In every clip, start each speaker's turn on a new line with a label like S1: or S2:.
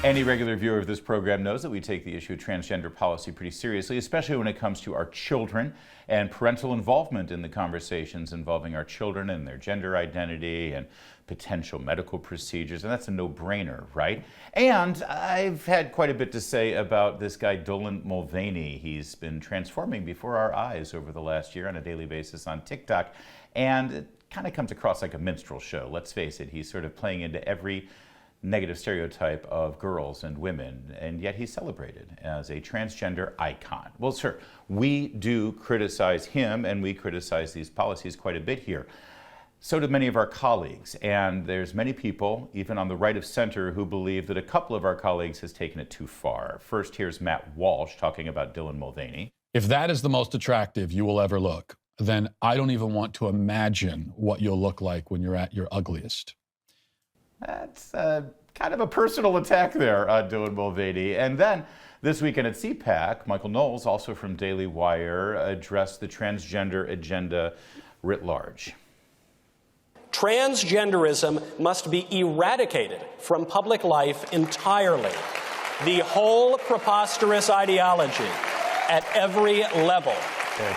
S1: Any regular viewer of this program knows that we take the issue of transgender policy pretty seriously, especially when it comes to our children and parental involvement in the conversations involving our children and their gender identity and potential medical procedures. And that's a no-brainer, right? And I've had quite a bit to say about this guy, Dylan Mulvaney. He's been transforming before our eyes over the last year on a daily basis on TikTok. And it kind of comes across like a minstrel show. Let's face it, he's sort of playing into every negative stereotype of girls and women, and yet he's celebrated as a transgender icon. Well, sir, we do criticize him and we criticize these policies quite a bit here. So do many of our colleagues, and there's many people, even on the right of center, who believe that a couple of our colleagues has taken it too far. First, here's Matt Walsh talking about Dylan Mulvaney.
S2: If that is the most attractive you will ever look, then I don't even want to imagine what you'll look like when you're at your ugliest.
S1: That's kind of a personal attack there on Dylan Mulvaney. And then this weekend at CPAC, Michael Knowles, also from Daily Wire, addressed the transgender agenda writ large.
S3: Transgenderism must be eradicated from public life entirely. The whole preposterous ideology at every level.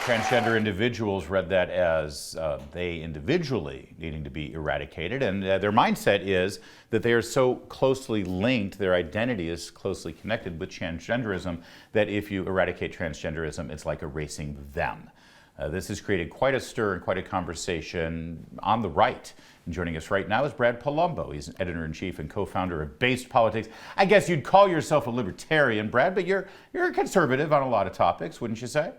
S1: Transgender individuals read that as they individually needing to be eradicated, and their mindset is that they are so closely linked, their identity is closely connected with transgenderism, that if you eradicate transgenderism, it's like erasing them. This has created quite a stir and quite a conversation on the right. And joining us right now is Brad Polumbo. He's an editor-in-chief and co-founder of Based Politics. I guess you'd call yourself a libertarian, Brad, but you're a conservative on a lot of topics, wouldn't you say?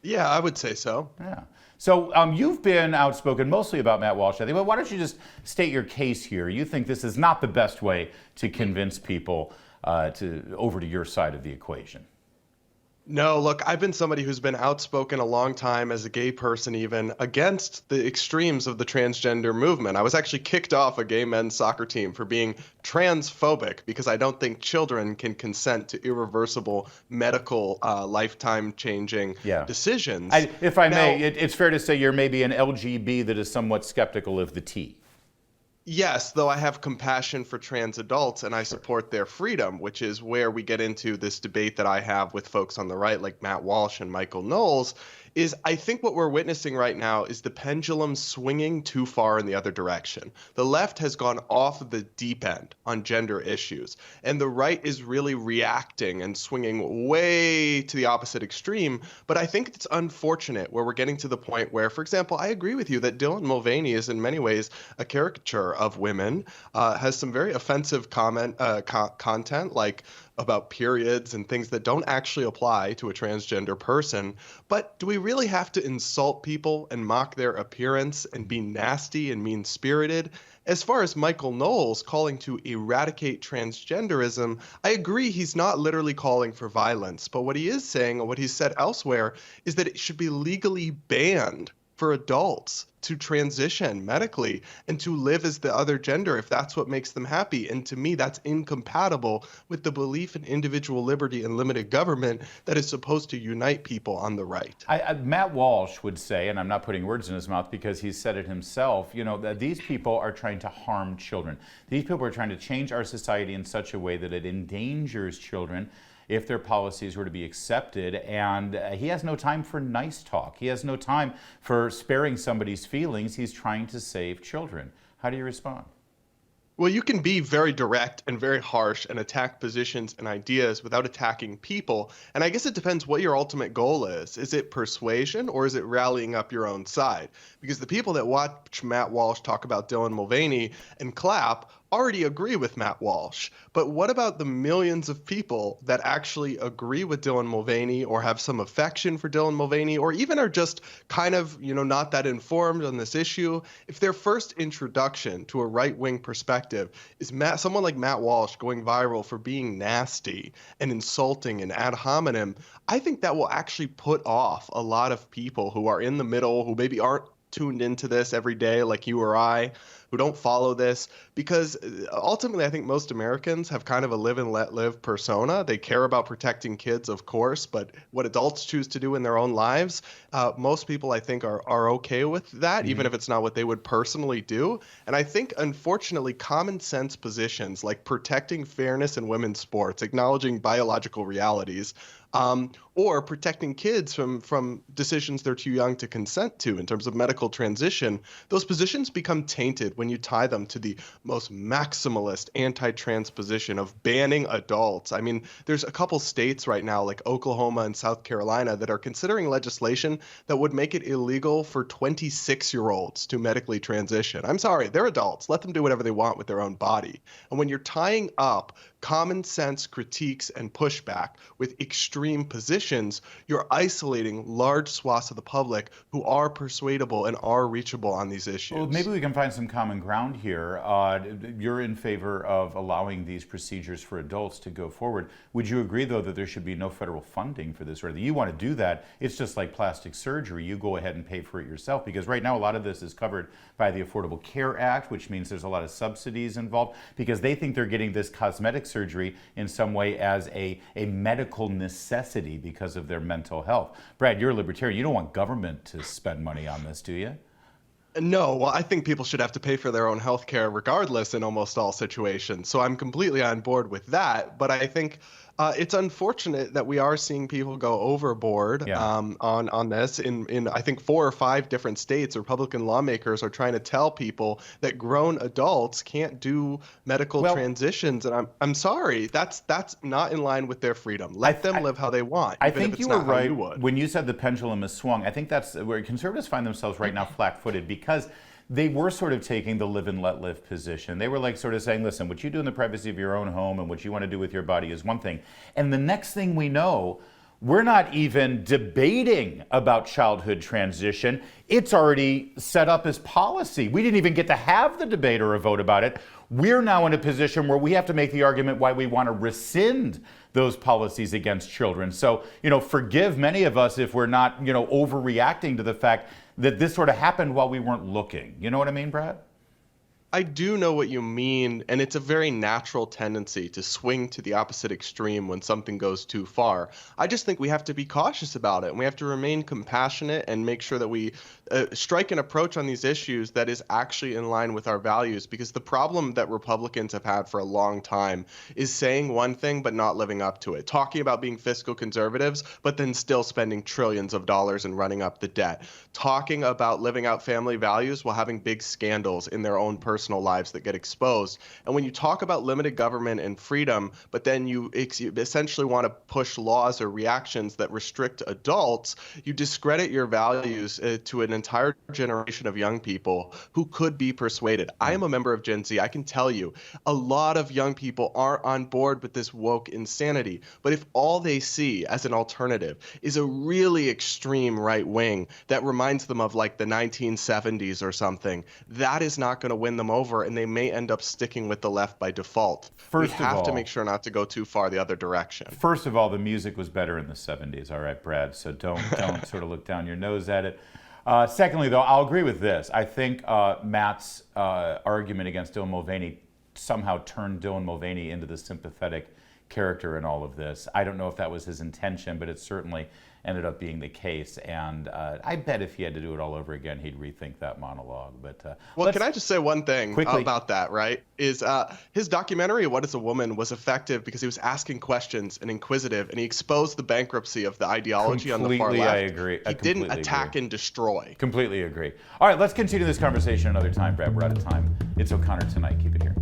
S4: Yeah, I would say so.
S1: Yeah. So you've been outspoken mostly about Matt Walsh, I think, but why don't you just state your case here? You think this is not the best way to convince people over to your side of the equation.
S4: No, look, I've been somebody who's been outspoken a long time as a gay person, even against the extremes of the transgender movement. I was actually kicked off a gay men's soccer team for being transphobic because I don't think children can consent to irreversible medical lifetime-changing decisions.
S1: If I may, it's fair to say you're maybe an LGB that is somewhat skeptical of the T.
S4: Yes, though I have compassion for trans adults and I support their freedom, which is where we get into this debate that I have with folks on the right like Matt Walsh and Michael Knowles, is I think what we're witnessing right now is the pendulum swinging too far in the other direction. The left has gone off the deep end on gender issues, and the right is really reacting and swinging way to the opposite extreme. But I think it's unfortunate where we're getting to the point where, for example, I agree with you that Dylan Mulvaney is in many ways a caricature of women, has some very offensive content like about periods and things that don't actually apply to a transgender person. But do we really have to insult people and mock their appearance and be nasty and mean-spirited? As far as Michael Knowles calling to eradicate transgenderism, I agree he's not literally calling for violence, but what he is saying, or what he's said elsewhere, is that it should be legally banned for adults to transition medically and to live as the other gender if that's what makes them happy. And to me, that's incompatible with the belief in individual liberty and limited government that is supposed to unite people on the right.
S1: Matt Walsh would say, and I'm not putting words in his mouth because he said it himself, you know, that these people are trying to harm children. These people are trying to change our society in such a way that it endangers children if their policies were to be accepted, and he has no time for nice talk. He has no time for sparing somebody's feelings. He's trying to save children. How do you respond?
S4: Well, you can be very direct and very harsh and attack positions and ideas without attacking people. And I guess it depends what your ultimate goal is. Is it persuasion or is it rallying up your own side? Because the people that watch Matt Walsh talk about Dylan Mulvaney and clap already agree with Matt Walsh. But what about the millions of people that actually agree with Dylan Mulvaney or have some affection for Dylan Mulvaney or even are just kind of, not that informed on this issue? If their first introduction to a right-wing perspective is someone like Matt Walsh going viral for being nasty and insulting and ad hominem, I think that will actually put off a lot of people who are in the middle, who maybe aren't tuned into this every day like you or I, who don't follow this, because ultimately I think most Americans have kind of a live and let live persona. They care about protecting kids, of course, but what adults choose to do in their own lives, most people I think are okay with that, even if it's not what they would personally do. And I think, unfortunately, common sense positions like protecting fairness in women's sports, acknowledging biological realities, or protecting kids from decisions they're too young to consent to in terms of medical transition, those positions become tainted when you tie them to the most maximalist anti-trans position of banning adults. I mean, there's a couple states right now, like Oklahoma and South Carolina, that are considering legislation that would make it illegal for 26-year-olds to medically transition. I'm sorry, they're adults. Let them do whatever they want with their own body. And when you're tying up common sense critiques and pushback with extreme positions, you're isolating large swaths of the public who are persuadable and are reachable on these issues.
S1: Well, maybe we can find some common ground here. You're in favor of allowing these procedures for adults to go forward. Would you agree, though, that there should be no federal funding for this? Or that you want to do that, it's just like plastic surgery. You go ahead and pay for it yourself, because right now a lot of this is covered by the Affordable Care Act, which means there's a lot of subsidies involved, because they think they're getting this cosmetic surgery in some way as a medical necessity because of their mental health. Brad, you're a libertarian. You don't want government to spend money on this, do you?
S4: No, well, I think people should have to pay for their own health care regardless in almost all situations. So I'm completely on board with that. But I think it's unfortunate that we are seeing people go overboard on this. In I think 4 or 5 different states, Republican lawmakers are trying to tell people that grown adults can't do medical transitions. And I'm sorry, that's not in line with their freedom. Let them live how they want.
S1: I think you were right when you said the pendulum is swung. I think that's where conservatives find themselves right now flat-footed, because they were sort of taking the live and let live position. They were like sort of saying, listen, what you do in the privacy of your own home and what you want to do with your body is one thing. And the next thing we know, we're not even debating about childhood transition. It's already set up as policy. We didn't even get to have the debate or a vote about it. We're now in a position where we have to make the argument why we want to rescind those policies against children. So, forgive many of us if we're not, overreacting to the fact that this sort of happened while we weren't looking. You know what I mean, Brad?
S4: I do know what you mean, and it's a very natural tendency to swing to the opposite extreme when something goes too far. I just think we have to be cautious about it, and we have to remain compassionate and make sure that we strike an approach on these issues that is actually in line with our values, because the problem that Republicans have had for a long time is saying one thing but not living up to it, talking about being fiscal conservatives but then still spending trillions of dollars and running up the debt, talking about living out family values while having big scandals in their own personal lives that get exposed. And when you talk about limited government and freedom, but then you essentially want to push laws or reactions that restrict adults, you discredit your values to an entire generation of young people who could be persuaded. I am a member of Gen Z. I can tell you a lot of young people aren't on board with this woke insanity. But if all they see as an alternative is a really extreme right wing that reminds them of like the 1970s or something, that is not going to win them over, and they may end up sticking with the left by default. We have to make sure not to go too far the other direction.
S1: First of all, the music was better in the 70s, all right, Brad, so don't sort of look down your nose at it. Secondly, though, I'll agree with this. I think Matt's argument against Dylan Mulvaney somehow turned Dylan Mulvaney into the sympathetic character in all of this. I don't know if that was his intention, but it certainly ended up being the case. And I bet if he had to do it all over again, he'd rethink that monologue. But
S4: well, can I just say one thing
S1: quickly
S4: about that, right? Is his documentary, What is a Woman, was effective because he was asking questions and inquisitive, and he exposed the bankruptcy of the ideology on the far left.
S1: I agree.
S4: He didn't attack and destroy.
S1: Completely agree. All right, let's continue this conversation another time, Brad. We're out of time. It's O'Connor Tonight. Keep it here.